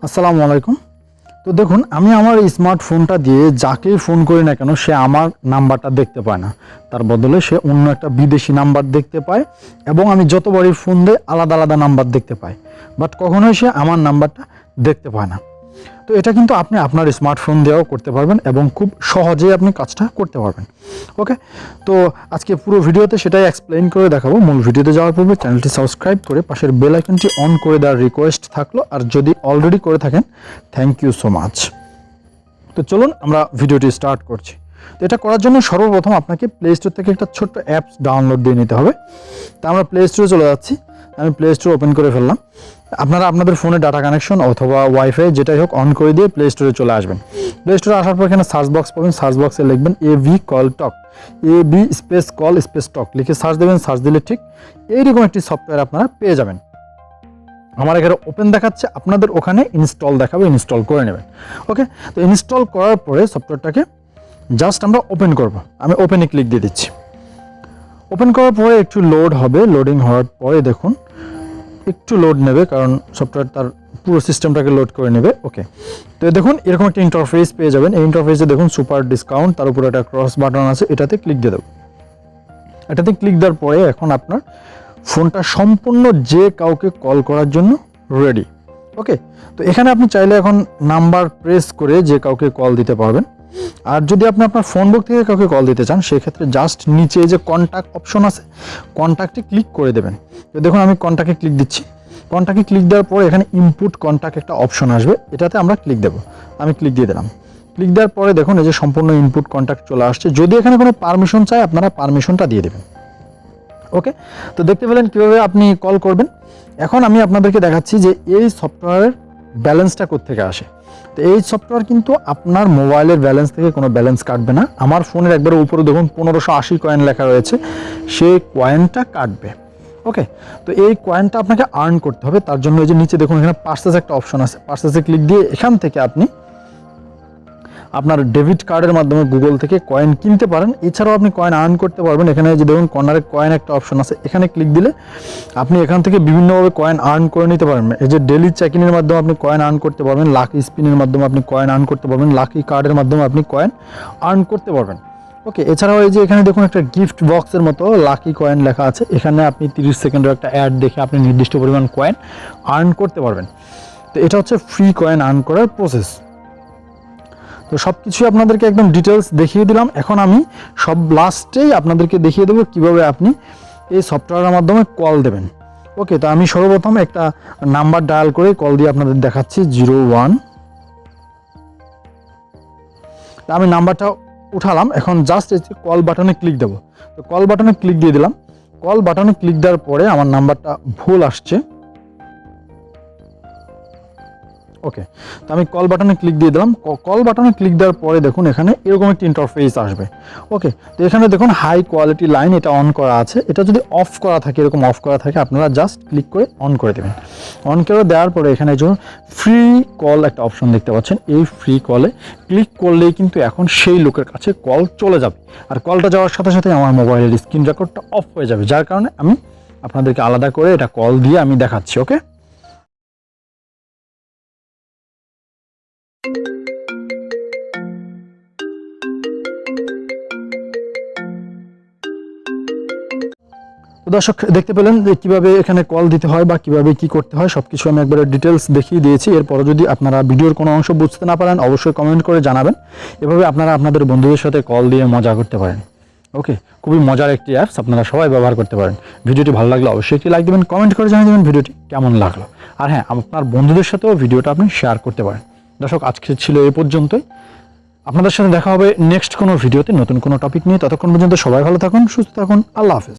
আসসালামু আলাইকুম। তো দেখুন, আমি আমার স্মার্টফোনটা দিয়ে যাকেই ফোন করি না কেন সে আমার নাম্বারটা দেখতে পায় না, তার বদলে সে অন্য একটা বিদেশি নাম্বার দেখতে পায় এবং আমি যতবারই ফোন দিই আলাদা আলাদা নাম্বার দেখতে পাই, বাট কখনোই সে আমার নাম্বারটা দেখতে পায় না। তো এটা কিন্তু আপনি আপনার স্মার্টফোন দিয়েও করতে পারবেন এবং খুব সহজেই আপনি কাজটা করতে পারবেন। ওকে, তো আজকে পুরো ভিডিওতে সেটাই এক্সপ্লেইন করে দেখাবো। মূল ভিডিওতে যাওয়ার পূর্বে চ্যানেলটি সাবস্ক্রাইব করে পাশের বেল আইকনটি অন করে দেওয়ার রিকোয়েস্ট থাকলো, আর যদি অলরেডি করে থাকেন থ্যাংক ইউ সো মাচ। তো চলুন আমরা ভিডিওটি স্টার্ট করছি। তো এটা করার জন্য সর্বপ্রথম আপনাকে প্লে স্টোর থেকে একটা ছোট্ট অ্যাপস ডাউনলোড দিয়ে নিতে হবে। তো আমরা প্লে স্টোরে চলে যাচ্ছি। আমি প্লে স্টোর ওপেন করে ফেললাম। আপনারা আপনাদের ফোনে ডাটা কানেকশন অথবা ওয়াইফাই যেটাই হোক অন করে দিয়ে প্লে স্টোরে চলে আসবেন। প্লে স্টোরে আসার পর এখানে সার্চ বক্স পাবেন। সার্চ বক্সে লিখবেন এবি কল টক, এবি স্পেস কল স্পেস টক লিখে সার্চ দেবেন। সার্চ দিলে ঠিক এইরকম একটি সফটওয়্যার আপনারা পেয়ে যাবেন। আমার এখানে ওপেন দেখাচ্ছে, আপনাদের ওখানে ইনস্টল দেখাবে, ইনস্টল করে নেবেন। ওকে, তো ইনস্টল করার পরে সফটওয়্যারটাকে জাস্ট আমরা ওপেন করব। আমি ওপেনে ক্লিক দিয়ে দিচ্ছি। ওপেন করার পরে একটু লোড হবে। লোডিং হওয়ার পরে দেখুন একটু লোড নেবে, কারণ সফটওয়্যার তার পুরো সিস্টেমটাকে লোড করে নেবে। ওকে, তো দেখুন এরকম একটা ইন্টারফেস পেয়ে যাবেন। এই ইন্টারফেসে দেখুন সুপার ডিসকাউন্ট, তার উপরে একটা ক্রস বাটন আছে, এটাতে ক্লিক দিয়ে দেবো। এটাতে ক্লিক দেওয়ার পরে এখন আপনার ফোনটা সম্পূর্ণ যে কাউকে কল করার জন্য রেডি। ওকে, তো এখানে আপনি চাইলে এখন নাম্বার প্রেস করে যে কাউকে কল দিতে পারবেন। আর যদি আপনি আপনার ফোন বুক থেকে কাউকে কল দিতে চান সেক্ষেত্রে জাস্ট নিচে যে কন্ট্যাক্ট অপশন আছে কন্ট্যাক্টে ক্লিক করে দেবেন। তো দেখুন আমি কন্ট্যাক্টে ক্লিক দিচ্ছি। কন্ট্যাক্টে ক্লিক দেওয়ার পর এখানে ইনপুট কন্ট্যাক্ট একটা অপশন আসবে, এটাতে আমরা ক্লিক দেবো। আমি ক্লিক দিয়ে দিলাম। ক্লিক দেওয়ার পরে দেখুন এই যে সম্পূর্ণ ইনপুট কন্ট্যাক্ট চলে আসছে। যদি এখানে কোনো পারমিশন চাই আপনারা পারমিশনটা দিয়ে দেবেন। ওকে, তো দেখতে পেলেন কীভাবে আপনি কল করবেন। এখন আমি আপনাদেরকে দেখাচ্ছি যে এই সফটওয়্যারের ব্যালেন্সটা কোত্থেকে আসে। তো এই সফটওয়্যার কিন্তু আপনার মোবাইলের ব্যালেন্স থেকে কোনো ব্যালেন্স কাটবে না। আমার ফোনের একবারে উপরে দেখুন 1580 কয়েন লেখা রয়েছে, সেই কয়েনটা কাটবে। ওকে, তো এই কয়েনটা আপনাকে আর্ন করতে হবে। তার জন্য এই যে নিচে দেখুন এখানে পার্সেস একটা অপশন আছে, পার্সেসে ক্লিক দিয়ে এখান থেকে আপনি আপনার ডেবিট কার্ডের মাধ্যমে গুগল থেকে কয়েন কিনতে পারেন। এছাড়াও আপনি কয়েন আর্ন করতে পারবেন। এখানে যে দেখুন কর্নারে কয়েন একটা অপশন আছে, এখানে ক্লিক দিলে আপনি এখান থেকে বিভিন্নভাবে কয়েন আর্ন করে নিতে পারবেন। এই যে ডেলি চেকিংয়ের মাধ্যমে আপনি কয়েন আর্ন করতে পারবেন, লাকি স্পিনের মাধ্যমে আপনি কয়েন আর্ন করতে পারবেন, লাকি কার্ডের মাধ্যমে আপনি কয়েন আর্ন করতে পারবেন। ওকে, এছাড়াও এই যে এখানে দেখুন একটা গিফট বক্সের মতো লাকি কয়েন লেখা আছে, এখানে আপনি 30 সেকেন্ডের একটা অ্যাড দেখে আপনি নির্দিষ্ট পরিমাণ কয়েন আর্ন করতে পারবেন। তো এটা হচ্ছে ফ্রি কয়েন আর্ন করার প্রসেস। তো সব কিছুই আপনাদেরকে একদম ডিটেলস দেখিয়ে দিলাম। এখন আমি সব লাস্টেই আপনাদেরকে দেখিয়ে দেবো কীভাবে আপনি এই সফটওয়্যারের মাধ্যমে কল দেবেন। ওকে, তো আমি সর্বপ্রথম একটা নাম্বার ডায়াল করে কল দিয়ে আপনাদের দেখাচ্ছি 01। আমি নাম্বারটা উঠালাম। এখন জাস্ট এই কল বাটনে ক্লিক দেবো। তো কল বাটনে ক্লিক দিয়ে দিলাম। কল বাটনে ক্লিক দেওয়ার পরে আমার নাম্বারটা ভুল আসছে। ওকে, তো আমি কল বাটনে ক্লিক দিয়ে দিলাম। কল বাটনে ক্লিক দেওয়ার পরে দেখুন এখানে এরকম একটি ইন্টারফেস আসবে। ওকে, তো এখানে দেখুন হাই কোয়ালিটি লাইন এটা অন করা আছে। এটা যদি অফ করা থাকে, এরকম অফ করা থাকে, আপনারা জাস্ট ক্লিক করে অন করে দেবেন। অন করে দেওয়ার পরে এখানে যে ফ্রি কল একটা অপশন দেখতে পাচ্ছেন, এই ফ্রি কলে ক্লিক করলেই কিন্তু এখন সেই লোকের কাছে কল চলে যাবে। আর কলটা যাওয়ার সাথে সাথে আমার মোবাইলের স্ক্রিন রেকর্ডটা অফ হয়ে যাবে, যার কারণে আমি আপনাদেরকে আলাদা করে এটা কল দিয়ে আমি দেখাচ্ছি। ওকে, দর্শক দেখতে পেলেন যে কীভাবে এখানে কল দিতে হয় বা কীভাবে কী করতে হয় সব কিছু আমি একবারে ডিটেলস দেখিয়ে দিয়েছি। এরপরও যদি আপনারা ভিডিওর কোনো অংশ বুঝতে না পারেন অবশ্যই কমেন্ট করে জানাবেন। এভাবে আপনারা আপনাদের বন্ধুদের সাথে কল দিয়ে মজা করতে পারেন। ওকে, খুবই মজার একটি অ্যাপস, আপনারা সবাই ব্যবহার করতে পারেন। ভিডিওটি ভালো লাগলে অবশ্যই একটি লাইক দেবেন, কমেন্ট করে জানিয়ে দেবেন ভিডিওটি কেমন লাগলো। আর হ্যাঁ, আপনার বন্ধুদের সাথেও ভিডিওটা আপনি শেয়ার করতে পারেন। দর্শক আজকে ছিল এই পর্যন্তই। আপনাদের সাথে দেখা হবে নেক্সট কোনো ভিডিওতে নতুন কোনো টপিক নিয়ে। ততক্ষণ পর্যন্ত সবাই ভালো থাকুন, সুস্থ থাকুন। আল্লাহ হাফেজ।